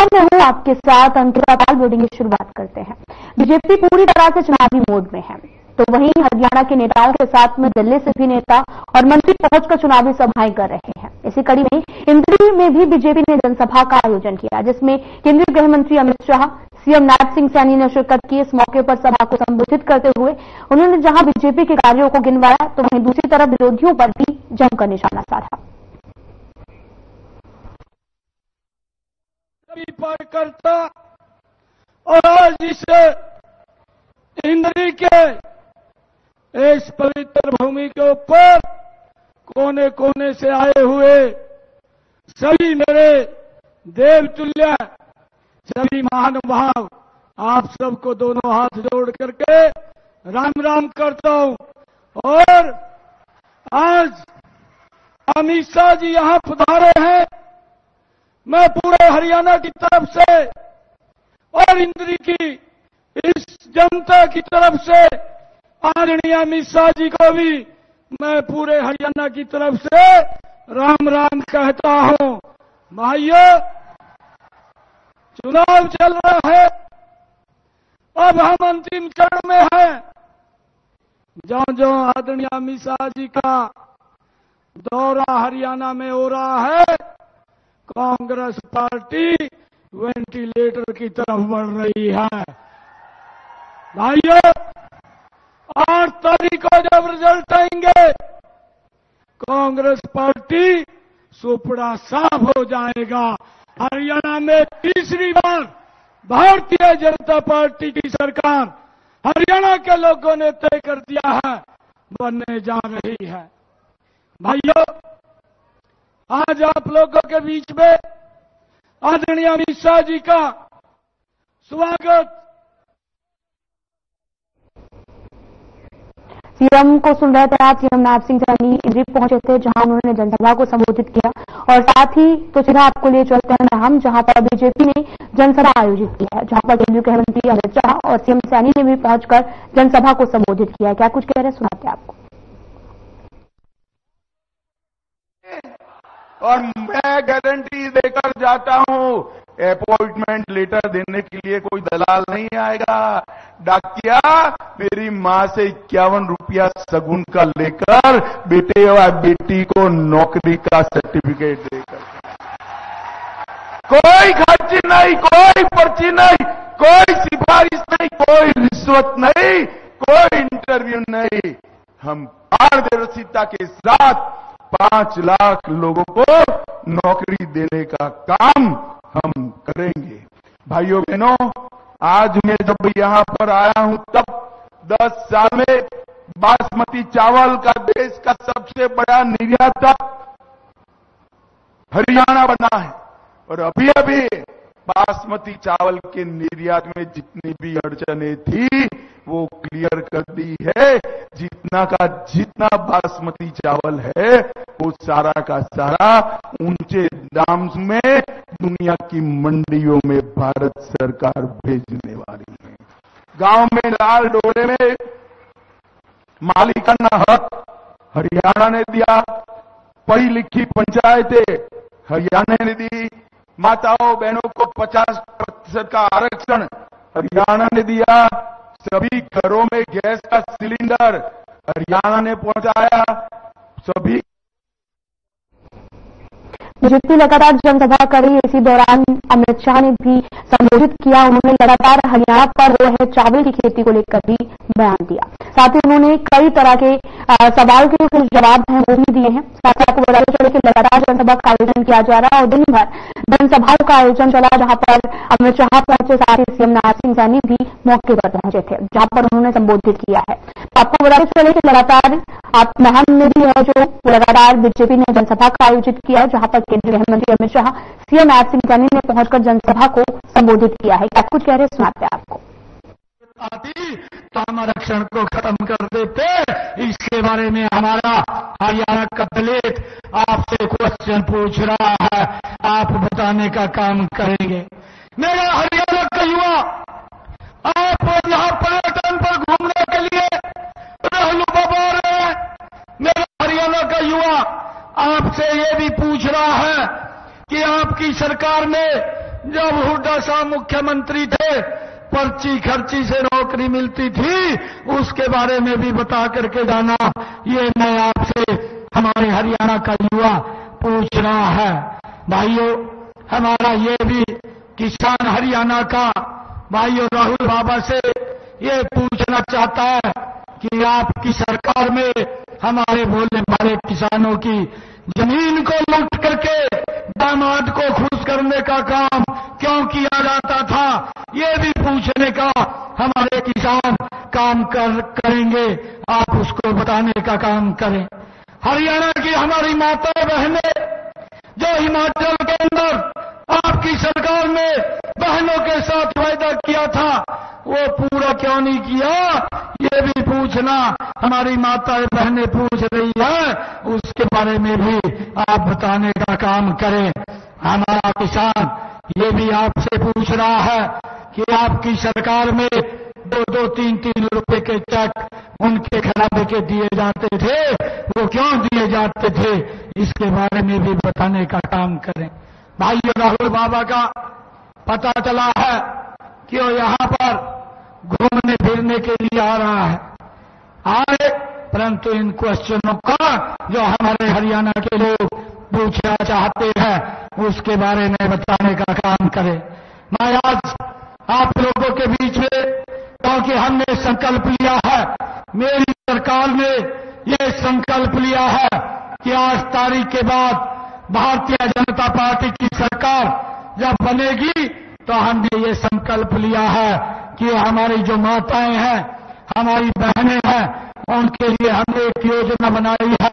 मैं हूं आपके साथ अंकिता पाल। बोर्डिंग की शुरुआत करते हैं। बीजेपी पूरी तरह से चुनावी मोड में है, तो वहीं हरियाणा के नेताओं के साथ में दिल्ली से भी नेता और मंत्री पहुंचकर चुनावी सभाएं कर रहे हैं। इसी कड़ी में इंद्री में भी बीजेपी ने जनसभा का आयोजन किया, जिसमें केंद्रीय गृह मंत्री अमित शाह, सीएम नवजोत सिंह सैनी ने शिरकत की। इस मौके पर सभा को संबोधित करते हुए उन्होंने जहां बीजेपी के कार्यों को गिनवाया, तो वहीं दूसरी तरफ विरोधियों पर भी जमकर निशाना साधा। कार्यकर्ता और आज इस इंद्री के इस पवित्र भूमि के ऊपर कोने कोने से आए हुए सभी मेरे देवतुल्य सभी महानुभाव, आप सबको दोनों हाथ जोड़ करके राम राम करता हूं। और आज अमित शाह जी यहां पधारे हैं। मैं पूरे हरियाणा की तरफ से और इंद्री की इस जनता की तरफ से आदरणीय अमित शाह जी को भी मैं पूरे हरियाणा की तरफ से राम राम कहता हूं। भाइयों, चुनाव चल रहा है, अब हम अंतिम चरण में हैं। जो आदरणीय अमित शाह जी का दौरा हरियाणा में हो रहा है, कांग्रेस पार्टी वेंटिलेटर की तरफ बढ़ रही है। भाइयों, 8 तारीख को जब रिजल्ट आएंगे, कांग्रेस पार्टी सुपड़ा साफ हो जाएगा। हरियाणा में तीसरी बार भारतीय जनता पार्टी की सरकार हरियाणा के लोगों ने तय कर दिया है, बनने जा रही है। भाइयों, आज आप लोगों के बीच में आदरणीय अमित शाह जी का स्वागत। सीएम को सुन रहे थे आप। सीएम नवजोत सिंह सैनी इंद्री पहुंचे थे, जहां उन्होंने जनसभा को संबोधित किया। और साथ ही तो सीधा आपको ले चलते हैं हम, जहां पर बीजेपी ने जनसभा आयोजित की है, जहां पर केंद्रीय गृह मंत्री अमित शाह और सीएम सैनी ने भी पहुंचकर जनसभा को संबोधित किया। क्या कुछ कह रहे, सुनाते आपको। और मैं गारंटी देकर जाता हूं, अपॉइंटमेंट लेटर देने के लिए कोई दलाल नहीं आएगा। डाकिया मेरी मां से 51 रुपया सगुन का लेकर बेटे और बेटी को नौकरी का सर्टिफिकेट देकर, कोई खर्ची नहीं, कोई पर्ची नहीं, कोई सिफारिश नहीं, कोई रिश्वत नहीं, कोई इंटरव्यू नहीं। हम पारदर्शिता के साथ 5 लाख लोगों को नौकरी देने का काम हम करेंगे। भाइयों बहनों, आज मैं जब यहां पर आया हूं, तब 10 साल में बासमती चावल का देश का सबसे बड़ा निर्यातक हरियाणा बना है। और अभी अभी बासमती चावल के निर्यात में जितनी भी अड़चनें थी वो क्लियर कर दी है। जितना का जितना बासमती चावल है वो सारा का सारा ऊंचे दाम में दुनिया की मंडियों में भारत सरकार भेजने वाली है। गांव में लाल डोरे में मालिकाना हक हरियाणा ने दिया, पढ़ी लिखी पंचायतें हरियाणा ने दी, माताओं बहनों को 50% का आरक्षण हरियाणा ने दिया, सभी घरों में गैस का सिलेंडर हरियाणा ने पहुंचाया। सभी बीजेपी लगातार जनसभा करी। इसी दौरान अमित शाह ने भी संबोधित किया। उन्होंने लगातार हरियाणा पर हो रहे चावल की खेती को लेकर भी बयान दिया। साथ ही उन्होंने कई तरह के सवाल के कुछ जवाब हैं वो भी दिए हैं। साथ ही आपको बताते चले कि लगातार जनसभा का आयोजन किया जा रहा है और दिन भर जनसभाओं का आयोजन चला, जहां पर अमित शाह पहुंचे, साथ ही सीएम नवजोत सिंह सैनी भी मौके पर पहुंचे थे, जहां पर उन्होंने संबोधित किया है। आपको बताते चले कि लगातार आप महान में भी है जो लगातार बीजेपी ने जनसभा का आयोजित किया, जहां पर केंद्रीय गृह मंत्री अमित शाह, सीएम नवजोत सिंह सैनी ने पहुंचकर जनसभा को संबोधित किया है। क्या कुछ कह रहे, सुनाते हैं आपको। आती तो हम आरक्षण को खत्म कर देते। इसके बारे में हमारा हरियाणा का दलित आपसे क्वेश्चन पूछ रहा है, आप बताने का काम करेंगे। मेरा हरियाणा का युवा, आप यहाँ पर्यटन पर घूमने के लिए रहलू बाबा रहे हैं। मेरा हरियाणा का युवा आपसे ये भी पूछ रहा है कि आपकी सरकार ने जब हुड्डा साहब मुख्यमंत्री थे पर्ची खर्ची से नौकरी मिलती थी, उसके बारे में भी बता करके जाना। ये मैं आपसे हमारे हरियाणा का युवा पूछ रहा है। भाइयों, हमारा ये भी किसान हरियाणा का भाइयों राहुल बाबा से ये पूछना चाहता है कि आपकी सरकार में हमारे भोले भाले किसानों की जमीन को लूट करके दामाद को खुश करने का काम क्यों किया जाता था, ये भी पूछने का हमारे किसान काम करेंगे। आप उसको बताने का काम करें। हरियाणा की हमारी माता बहनें जो हिमाचल के अंदर आपकी सरकार ने बहनों के साथ वायदा किया था, वो पूरा क्यों नहीं किया, ये भी पूछना हमारी माताएं बहनें पूछ रही है। उसके बारे में भी आप बताने का काम करें। हमारा किसान ये भी आपसे पूछ रहा है कि आपकी सरकार में 2-2, 3-3 रुपए के चेक उनके खिलाफ के दिए जाते थे, वो क्यों दिए जाते थे, इसके बारे में भी बताने का काम करें। भाइयों, राहुल बाबा का पता चला है कि वो यहां पर घूमने फिरने के लिए आ रहा है, आए, परंतु इन क्वेश्चनों का जो हमारे हरियाणा के लोग पूछना चाहते हैं उसके बारे में बताने का काम करें। मैं आज आप लोगों के बीच में, क्योंकि हमने संकल्प लिया है, मेरी सरकार ने ये संकल्प लिया है कि 8 तारीख के बाद भारतीय जनता पार्टी की सरकार जब बनेगी तो हमने ये संकल्प लिया है कि हमारी जो माताएं हैं, हमारी बहनें हैं, उनके लिए हमने एक योजना बनाई है।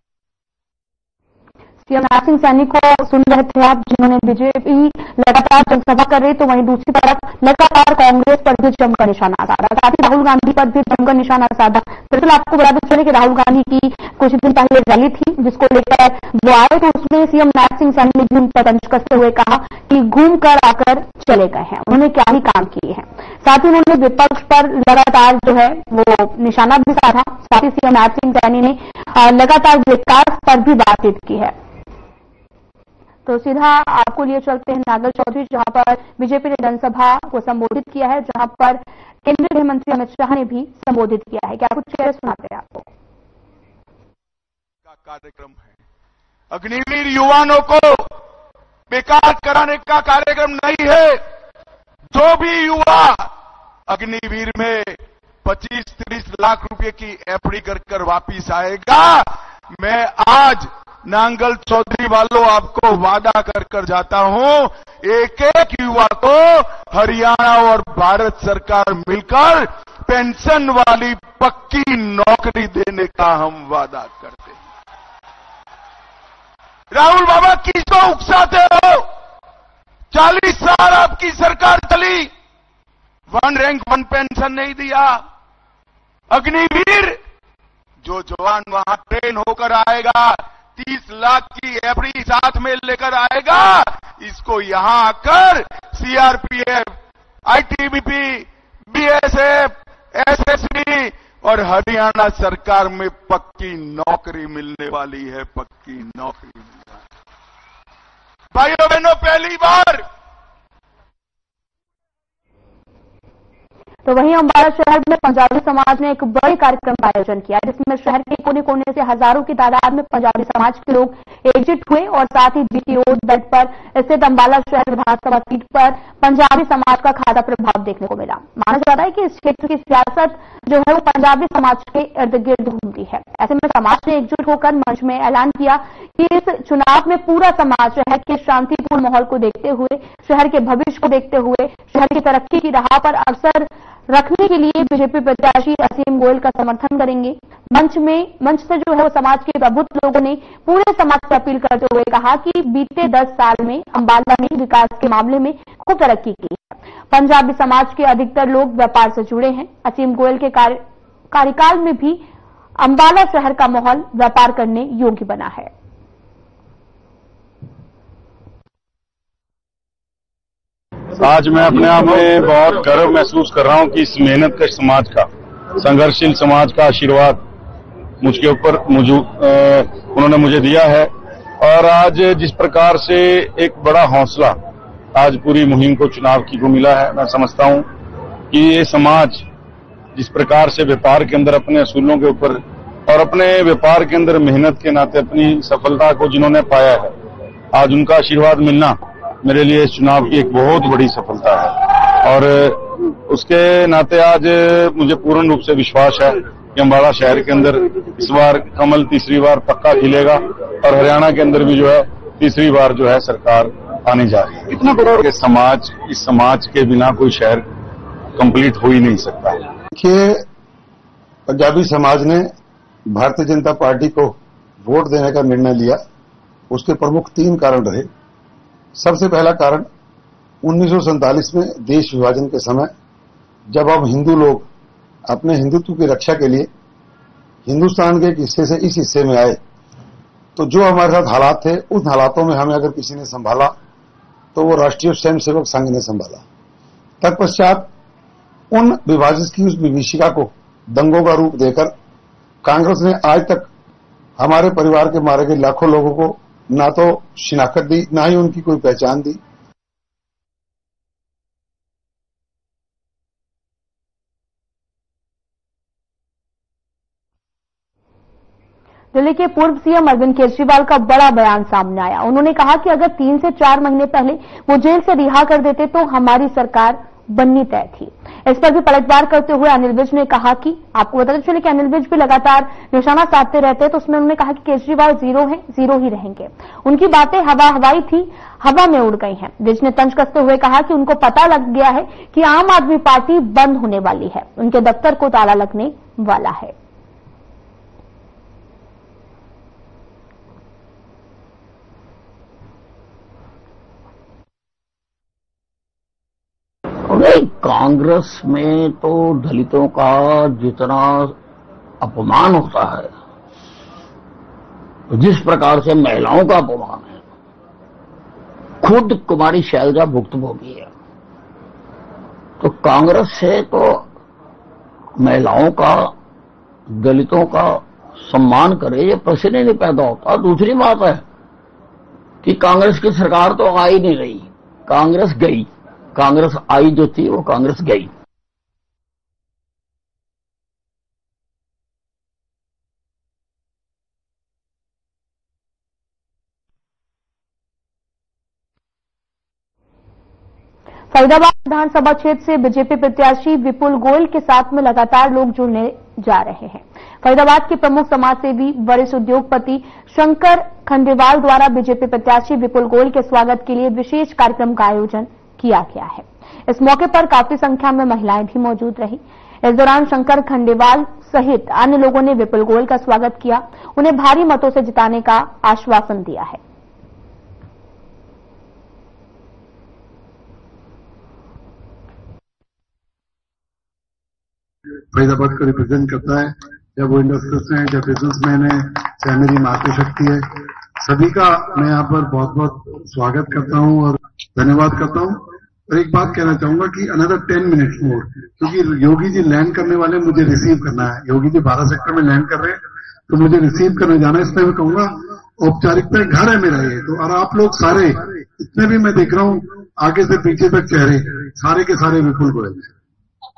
सीएम नारायण सिंह सैनी को सुन रहे थे आप, जिन्होंने बीजेपी लगातार जनसभा कर रही, तो वहीं दूसरी तरफ लगातार कांग्रेस पर भी जमकर निशाना साधा, साथ ही राहुल गांधी पर भी जमकर निशाना साधा। दरअसल आपको बता दें चले कि राहुल गांधी की कुछ दिन पहले रैली थी, जिसको लेकर वो आए, तो उसमें सीएम नारायण सिंह सैनी ने भी उन पर तंज कसते हुए कहा कि घूम कर आकर चले गए हैं, उन्होंने क्या ही काम किए हैं। साथ ही उन्होंने विपक्ष पर लगातार जो है वो निशाना भी साधा। साथ ही सीएम नारायण सिंह सैनी ने लगातार विकास पर भी बातचीत की है। तो सीधा आपको लिए चलते हैं नागल चौधरी, जहां पर बीजेपी ने जनसभा को संबोधित किया है, जहां पर केंद्रीय गृह मंत्री अमित शाह ने भी संबोधित किया है। क्या कुछ कह सुनाते हैं आपको। कार्यक्रम है, अग्निवीर युवाओं को बेकार कराने का कार्यक्रम नहीं है। जो भी युवा अग्निवीर में 25-30 लाख रुपए की एफडी कर वापिस आएगा, मैं आज नांगल चौधरी वालों आपको वादा कर जाता हूं, एक एक युवा को हरियाणा और भारत सरकार मिलकर पेंशन वाली पक्की नौकरी देने का हम वादा करते हैं। राहुल बाबा किसको उकसाते हो? 40 साल आपकी सरकार चली, 1 रैंक 1 पेंशन नहीं दिया। अग्निवीर जो जवान वहां ट्रेन होकर आएगा, 30 लाख की एफडी साथ में लेकर आएगा, इसको यहां आकर सीआरपीएफ, आईटीबीपी, बीएसएफ, एसएसबी और हरियाणा सरकार में पक्की नौकरी मिलने वाली है, पक्की नौकरी मिलने वाली है। भाइयों बहनों, पहली बार तो वहीं अम्बाला शहर में पंजाबी समाज ने एक बड़े कार्यक्रम का आयोजन किया, जिसमें शहर के कोने कोने से हजारों की तादाद में पंजाबी समाज के लोग एकजुट हुए और साथ ही बीटी रोड बेल्ट पर स्थित अम्बाला शहर विधानसभा सीट पर पंजाबी समाज का खासा प्रभाव देखने को मिला। माना जाता है कि इस क्षेत्र की सियासत जो है वो पंजाबी समाज के इर्द गिर्द घूमती है। ऐसे में समाज ने एकजुट होकर मंच में ऐलान किया कि इस चुनाव में पूरा समाज शहर के शांतिपूर्ण माहौल को देखते हुए, शहर के भविष्य को देखते हुए, शहर की तरक्की की राह पर अवसर रखने के लिए बीजेपी प्रत्याशी असीम गोयल का समर्थन करेंगे। मंच से जो है वो समाज के प्रबुद्ध लोगों ने पूरे समाज से अपील करते हुए कहा कि बीते 10 साल में अम्बाला ने विकास के मामले में खूब तरक्की की है। पंजाबी समाज के अधिकतर लोग व्यापार से जुड़े हैं। असीम गोयल के कार्यकाल में भी अम्बाला शहर का माहौल व्यापार करने योग्य बना है। आज मैं अपने आप में बहुत गर्व महसूस कर रहा हूं कि इस मेहनत कश समाज का, संघर्षशील समाज का आशीर्वाद मुझके ऊपर उन्होंने मुझे दिया है। और आज जिस प्रकार से एक बड़ा हौसला आज पूरी मुहिम को चुनाव को मिला है। मैं समझता हूं कि ये समाज जिस प्रकार से व्यापार के अंदर अपने असूलों के ऊपर और अपने व्यापार के अंदर मेहनत के नाते अपनी सफलता को जिन्होंने पाया है, आज उनका आशीर्वाद मिलना मेरे लिए इस चुनाव की एक बहुत बड़ी सफलता है। और उसके नाते आज मुझे पूर्ण रूप से विश्वास है कि अम्बाला शहर के अंदर इस बार कमल तीसरी बार पक्का खिलेगा और हरियाणा के अंदर भी जो है तीसरी बार जो है सरकार आने जा रही है। कितना बड़ा समाज, इस समाज के बिना कोई शहर कंप्लीट हो ही नहीं सकता। देखिए, पंजाबी समाज ने भारतीय जनता पार्टी को वोट देने का निर्णय लिया। उसके प्रमुख 3 कारण रहे। सबसे पहला कारण 1947 में देश विभाजन के समय जब हम हिंदू लोग अपने हिंदुत्व की रक्षा के लिए हिंदुस्तान के एक हिस्से से इस हिस्से में आए, तो जो हमारे साथ हालात थे, उन हालातों में हमें अगर किसी ने संभाला तो वो राष्ट्रीय स्वयंसेवक संघ ने संभाला। तत्पश्चात उन विभाजित की उस विभीषिका को दंगों का रूप देकर कांग्रेस ने आज तक हमारे परिवार के मारे गए लाखों लोगों को ना तो शिनाख्त दी, ना ही उनकी कोई पहचान दी। दिल्ली के पूर्व सीएम अरविंद केजरीवाल का बड़ा बयान सामने आया। उन्होंने कहा कि अगर 3 से 4 महीने पहले वो जेल से रिहा कर देते तो हमारी सरकार बननी तय थी। इस पर भी पलटवार करते हुए अनिल विज ने कहा कि आपको बताते चले कि अनिल विज भी लगातार निशाना साधते रहते हैं, तो उसमें उन्होंने कहा कि केजरीवाल 0 हैं, 0 ही रहेंगे। उनकी बातें हवाई थी, हवा में उड़ गई हैं। विज ने तंज कसते हुए कहा कि उनको पता लग गया है कि आम आदमी पार्टी बंद होने वाली है, उनके दफ्तर को ताला लगने वाला है। कांग्रेस में तो दलितों का जितना अपमान होता है, जिस प्रकार से महिलाओं का अपमान है, खुद कुमारी शैलजा भुक्तभोगी है। तो कांग्रेस से तो महिलाओं का, दलितों का सम्मान करे, ये प्रश्न ही नहीं पैदा होता। दूसरी बात है कि कांग्रेस की सरकार तो आ ही नहीं रही, कांग्रेस गई। कांग्रेस आई जो थी वो कांग्रेस गई। फरीदाबाद विधानसभा क्षेत्र से बीजेपी प्रत्याशी विपुल गोयल के साथ में लगातार लोग जुड़ने जा रहे हैं। फरीदाबाद के प्रमुख समाजसेवी वरिष्ठ उद्योगपति शंकर खंडेवाल द्वारा बीजेपी प्रत्याशी विपुल गोयल के स्वागत के लिए विशेष कार्यक्रम का आयोजन किया गया है। इस मौके पर काफी संख्या में महिलाएं भी मौजूद रही। इस दौरान शंकर खंडेवाल सहित अन्य लोगों ने विपुल गोयल का स्वागत किया, उन्हें भारी मतों से जिताने का आश्वासन दिया है। फरीदाबाद को रिप्रेजेंट करता है, या वो इंडस्ट्रियलिस्ट हैं, या बिजनेसमैन है, चाहे मेरी मातृशक्ति है, सभी का मैं यहाँ पर बहुत बहुत स्वागत करता हूँ और धन्यवाद करता हूँ। और एक बात कहना चाहूंगा कि अनदर 10 मिनट्स मोर, क्योंकि योगी जी लैंड करने वाले, मुझे रिसीव करना है। योगी जी 12 सेक्टर में लैंड कर रहे हैं, तो मुझे रिसीव करने जाना है। इसमें मैं कहूंगा औपचारिकता घर है मेरा ये तो। और आप लोग सारे, इतने भी मैं देख रहा हूँ आगे से पीछे तक चेहरे, सारे के सारे विपुल गोयल है,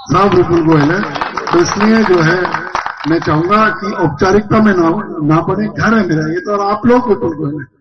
सब विपुल गोयल है। तो इसलिए जो है मैं चाहूंगा कि औपचारिकता में ना पड़े, घर है मेरा ये तो, और आप लोग विपुल गोयल है।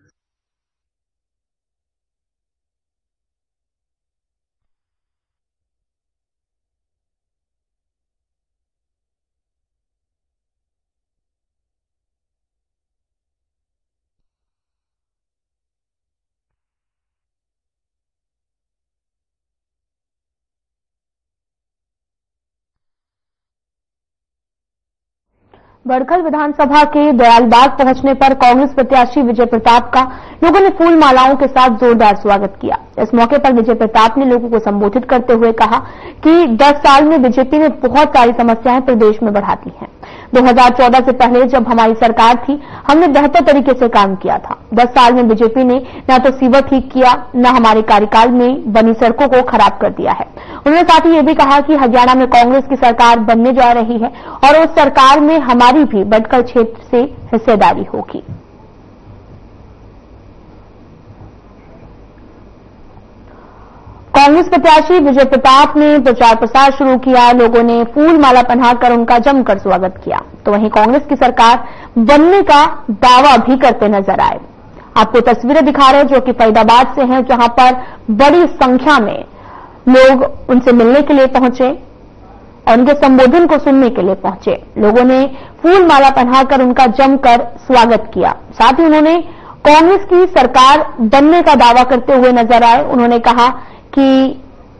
बड़खल विधानसभा के दयालबाग पहुंचने पर कांग्रेस प्रत्याशी विजय प्रताप का लोगों ने फूल मालाओं के साथ जोरदार स्वागत किया। इस मौके पर विजय प्रताप ने लोगों को संबोधित करते हुए कहा कि 10 साल में बीजेपी ने बहुत सारी समस्याएं प्रदेश में बढ़ा दी हैं। 2014 से पहले जब हमारी सरकार थी, हमने बेहतर तरीके से काम किया था। 10 साल में बीजेपी ने न तो सीवर ठीक किया, न हमारे कार्यकाल में बनी सड़कों को खराब कर दिया है। उन्होंने साथ ही ये भी कहा कि हरियाणा में कांग्रेस की सरकार बनने जा रही है और उस सरकार में हमारी भी बड़खल क्षेत्र से हिस्सेदारी होगी। कांग्रेस प्रत्याशी विजय प्रताप ने प्रचार प्रसार शुरू किया। लोगों ने फूल माला पहनाकर उनका जमकर स्वागत किया। तो वहीं कांग्रेस की सरकार बनने का दावा भी करते नजर आए। आपको तस्वीरें दिखा रहे हैं जो कि फरीदाबाद से हैं, जहां पर बड़ी संख्या में लोग उनसे मिलने के लिए पहुंचे और उनके संबोधन को सुनने के लिए पहुंचे। लोगों ने फूल माला पहनाकर उनका जमकर स्वागत किया। साथ ही उन्होंने कांग्रेस की सरकार बनने का दावा करते हुए नजर आए। उन्होंने कहा कि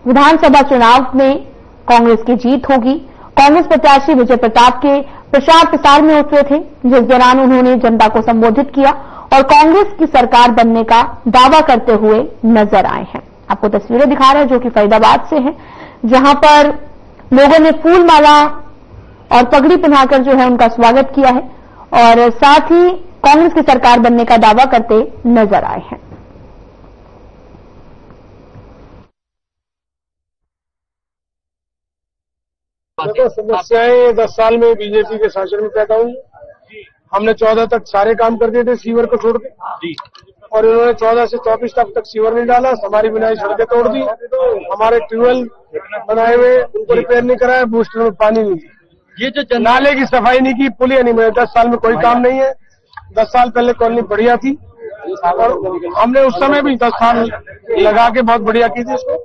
विधानसभा चुनाव में कांग्रेस की जीत होगी। कांग्रेस प्रत्याशी विजय प्रताप के प्रचार प्रसार में उतरे थे, जिस दौरान उन्होंने जनता को संबोधित किया और कांग्रेस की सरकार बनने का दावा करते हुए नजर आए हैं। आपको तस्वीरें दिखा रहे हैं जो कि फरीदाबाद से हैं, जहां पर लोगों ने फूल माला और पगड़ी पहनाकर जो है उनका स्वागत किया है और साथ ही कांग्रेस की सरकार बनने का दावा करते नजर आए हैं। देखो, समस्याएं 10 साल में बीजेपी के शासन में पैदा हुई। हमने 14 तक सारे काम कर दिए थे सीवर को छोड़ के, और इन्होंने 14 से 24 तक सीवर नहीं डाला। हमारी बनाई सड़कें तोड़ दी, हमारे ट्यूबवेल बनाए हुए उनको रिपेयर नहीं कराया, बूस्टर में पानी नहीं दिया, ये जो नाले की सफाई नहीं की, पुलिया नहीं बनाई। 10 साल में कोई काम नहीं है। 10 साल पहले कॉलोनी बढ़िया थी और हमने उस समय भी 10 साल लगा के बहुत बढ़िया की थी इसको।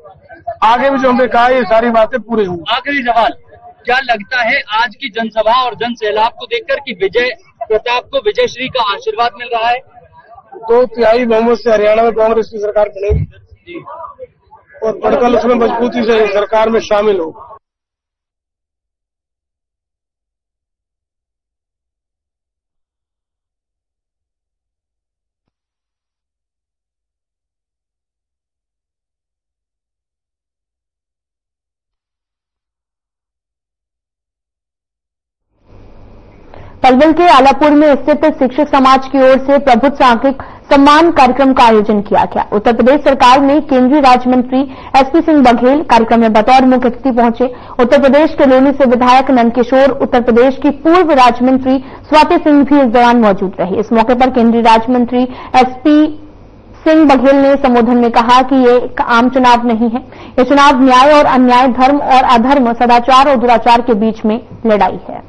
आगे भी जो हमने कहा ये सारी बातें पूरी हुई। आखिरी सवाल, क्या लगता है आज की जनसभा और जन सैलाब को देखकर कि विजय प्रताप को विजय श्री का आशीर्वाद मिल रहा है? 2/3 बहुमत से हरियाणा में कांग्रेस की सरकार बनेगी और पड़कल उसमें मजबूती से सरकार में शामिल हो। पलवल के आलापुर में स्थित शिक्षक समाज की ओर से प्रबुद्ध सांघिक सम्मान कार्यक्रम का आयोजन किया गया। उत्तर प्रदेश सरकार में केंद्रीय राज्य मंत्री एसपी सिंह बघेल कार्यक्रम में बतौर मुख्य अतिथि पहुंचे। उत्तर प्रदेश के लोनी से विधायक नंदकिशोर, उत्तर प्रदेश की पूर्व राज्य मंत्री स्वाति सिंह भी इस दौरान मौजूद रही। इस मौके पर केंद्रीय राज्य मंत्री एसपी सिंह बघेल ने संबोधन में कहा कि ये एक आम चुनाव नहीं है, ये चुनाव न्याय और अन्याय, धर्म और अधर्म, सदाचार और दुराचार के बीच में लड़ाई है।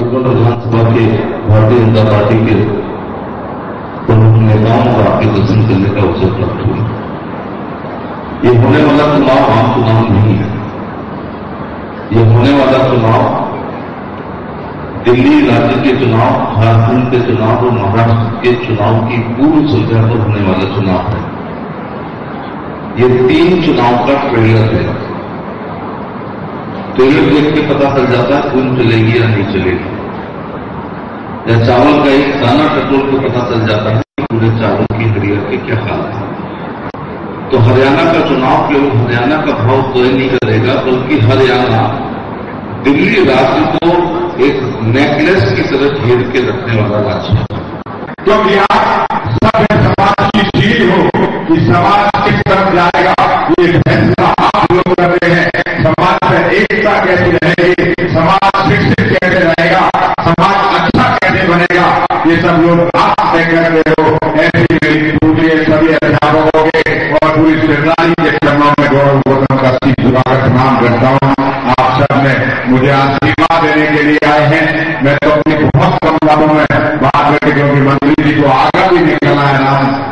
विधानसभा के भारतीय जनता पार्टी के प्रमुख नेताओं का आपके दर्शन करने का अवसर प्राप्त हुआ। ये होने वाला चुनाव आम चुनाव नहीं है। ये होने वाला चुनाव दिल्ली राज्य के चुनाव, झारखंड के चुनाव और महाराष्ट्र के चुनाव की पूर्व संध्या पर होने वाला चुनाव है। ये 3 चुनाव का ट्रेलर है। ट्रेलर देख के पता चल जाता है कौन चलेगी या नहीं चलेगी, या चावल का एक दाना टटोल के पता चल जाता है कि पूरे चावल की हरियर के क्या हाल है। तो हरियाणा का चुनाव केवल हरियाणा का भाव तय नहीं करेगा, बल्कि हरियाणा दिल्ली राज्य को एक नेकलेस की तरह घेर के रखने वाला राज्य है। क्योंकि आज सभ्य समाज की जीत हो कि समाज किस तरफ जाएगा, ये फैसला आप लोग कर रहे हैं। समाज में एकता कैसे रहेगी, समाज शिक्षित कैसे रहेगा, समाज अच्छा कैसे बनेगा, ये सब लोग आप तय कर रहे हो। ऐसी मेरी पूरे सभी अध्यापकों के और पूरी प्रणाली के चरणों में गौरव गौतम का झुकाकर प्रणाम करता हूं। आप सब ने मुझे आशीर्वाद देने के लिए आए हैं। मैं तो अपनी बहुत कम बातों में बात करके, क्योंकि मंत्री जी को आगे भी निकलना है नाम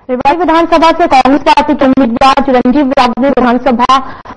रेवाड़ी विधानसभा से कांग्रेस पार्टी के उम्मीदवार चिरंजीव रावत विधानसभा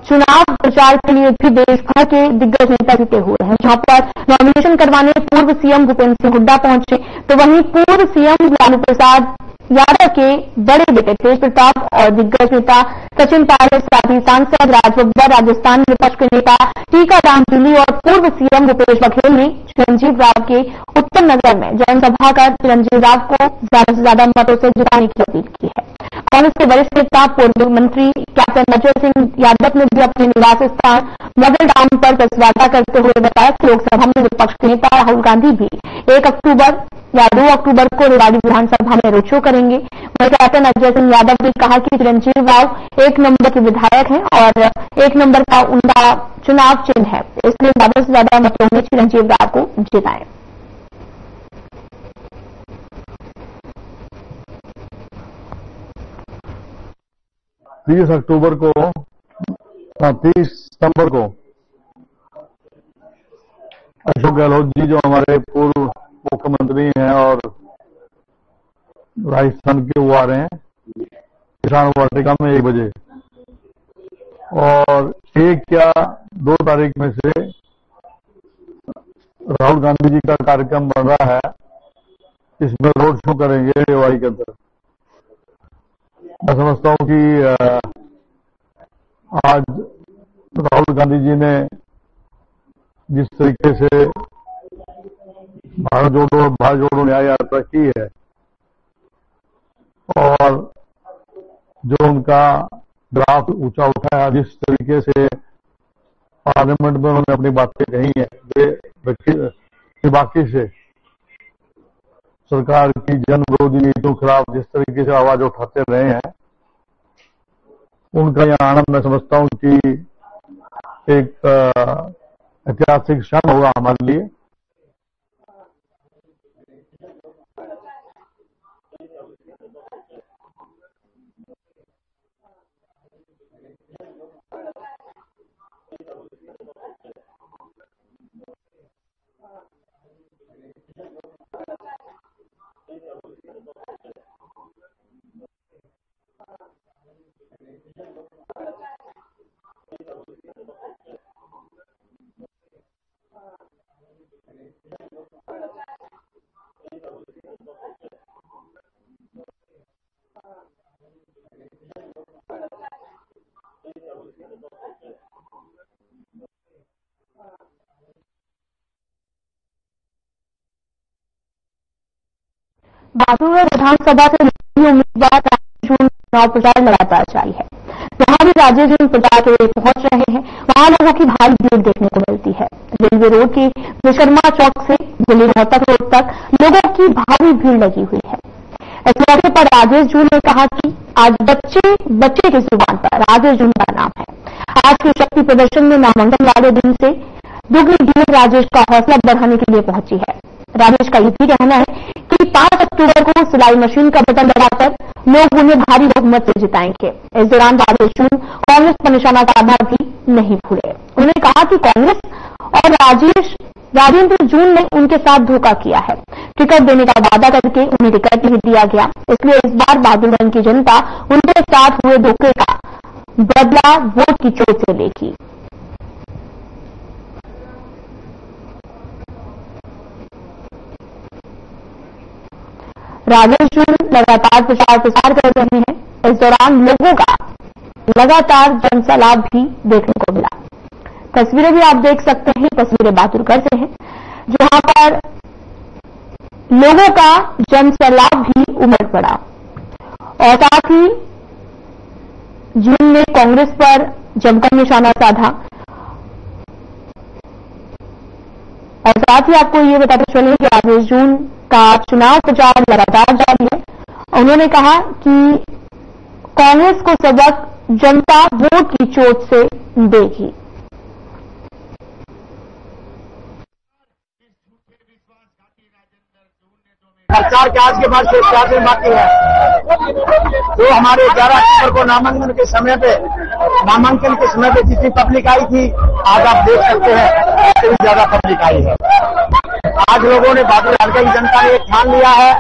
चुनाव प्रचार के लिए भी देश भर के दिग्गज नेता जुटे हुए हैं, जहां पर नॉमिनेशन करवाने पूर्व सीएम भूपेंद्र सिंह हुड्डा पहुंचे, तो वहीं पूर्व सीएम लालू प्रसाद यादव के बड़े बेटे तेज प्रताप और दिग्गज नेता सचिन पायलट, साथ ही सांसद राज बब्बर, राजस्थान विपक्ष के नेता टीकाराम जूली और पूर्व सीएम भूपेश बघेल ने चिरंजीव राव के उत्तम नगर में जनसभा कर चिरंजीव राव को ज्यादा से ज्यादा मतों से जिताने की अपील की है। कांग्रेस के वरिष्ठ नेता पूर्व मंत्री कैप्टन अजय सिंह यादव ने भी अपने निवास स्थान मॉडल टाउन पर प्रेस वार्ता करते हुए बताया कि लोकसभा में विपक्ष के नेता राहुल गांधी भी 1 अक्टूबर या 2 अक्टूबर को रेवाड़ी विधानसभा में रोड शो करेंगे। वहीं कैप्टन अजय सिंह यादव ने कहा कि चिरंजीव राव 1 नंबर के विधायक हैं और 1 नंबर का उनका चुनाव चिन्ह है, इसलिए ज्यादा से ज्यादा मतों में चिरंजीव राव को जिताएं। 30 अक्टूबर को 30 सितंबर को अशोक गहलोत जी जो हमारे पूर्व मुख्यमंत्री हैं और राजस्थान के वो आ रहे हैं किसान वाटिका में 1 बजे, और 1 या 2 तारीख में से राहुल गांधी जी का कार्यक्रम बन रहा है, इसमें रोड शो करेंगे रेवाड़ी के अंदर। मैं समझता हूं कि आज राहुल गांधी जी ने जिस तरीके से भारत जोड़ो न्याय यात्रा की है और जो उनका ड्राफ्ट ऊंचा उठाया, जिस तरीके से पार्लियामेंट में उन्होंने अपनी बातें कही है, वे बाकी से सरकार की जन विरोधी नीतियों के खिलाफ जिस तरीके से आवाज उठाते रहे हैं, उनका यह आनंद मैं समझता हूं कि एक ऐतिहासिक क्षण होगा हमारे लिए। बागेश्वर विधानसभा से उम्मीदवार चुनाव प्रचार लगातार जारी है। जहां भी राजेश जून प्रचार के लिए पहुंच रहे हैं, वहां लोगों की भारी भीड़ देखने को मिलती है। रेलवे रोड के विश्वकर्मा चौक से दिल्ली रोहतक रोड तक लोगों की भारी भीड़ लगी हुई है। इस मौके पर राजेश जून ने कहा कि आज बच्चे की जुबान पर राजेश जून का नाम है। आज के शक्ति प्रदर्शन में नामांकन वाले दिन से दुगनी भीड़ राजेश का हौसला बढ़ाने के लिए पहुंची है। राजेश का ये भी कहना है कि 5 अक्टूबर को सिलाई मशीन का बटन दबाकर लोग उन्हें भारी बहुमत से जिताएंगे। इस दौरान राजेश जून कांग्रेस पर निशाना साधना भी नहीं भूले। उन्होंने कहा कि कांग्रेस और राजेंद्र जून ने उनके साथ धोखा किया है। टिकट देने का वादा करके उन्हें टिकट नहीं दिया गया, इसलिए इस बार बहादुरगंज की जनता उनके साथ हुए धोखे का बदला वोट की चोट से लेगी। राजेश जून लगातार प्रचार प्रसार कर रहे हैं। इस दौरान लोगों का लगातार जनसैलाब भी देखने को मिला। तस्वीरें भी आप देख सकते हैं, तस्वीरें बहादुरगढ़ से हैं, जहां पर लोगों का जनसैलाब भी उमड़ पड़ा और साथ ही जून ने कांग्रेस पर जमकर निशाना साधा। और साथ ही आपको ये बताते चले कि राजेश जून का चुनाव प्रचार लगातार जारी है। उन्होंने कहा कि कांग्रेस को सबक जनता वोट की चोट से देगी। प्रचार के आज के बाद से 4 दिन बाकी है। जो हमारे 11 अक्टूबर को नामांकन के समय पे जितनी पब्लिक आई थी, आज आप देख सकते हैं इतनी ज्यादा पब्लिक आई है। आज लोगों ने बहादुरगढ़ की जनता ने ठान लिया है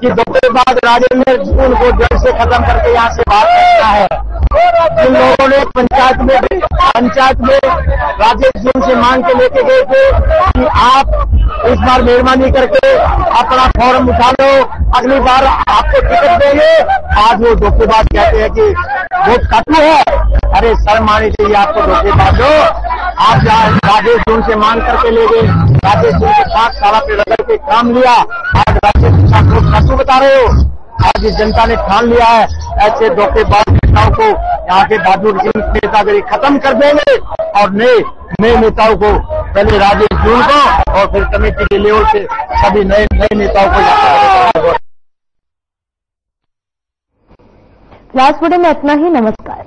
कि दोपहर बाद राजेंद्र जून को जड़ से खत्म करके यहाँ से बाहर करना है। जिन लोगों ने पंचायत में राजेश जून से मांग के लेके गए थे कि आप इस बार मेहरबानी करके अपना फॉर्म उठा लो, अगली बार आपको टिकट देंगे। आज वो धोखेबाज कहते हैं कि वोट काटू है, अरे शर्म आनी चाहिए आपको धोखेबाज हो। आप राजेश जून से मांग करके ले गए, राजेश जून के साथ सारा पे रगड़ के काम लिया, आज राजेश के साथ वोट काटू बता रहे हो। आज इस जनता ने ठान लिया है ऐसे धोखेबाज नेताओं को यहाँ के बहादुर सिंह नेतागिरी खत्म कर देंगे और नए नेताओं को, पहले राजेश जून को और फिर कमेटी के लेवल से सभी नए नेताओं को। लास्ट वीडियो में इतना ही। नमस्कार।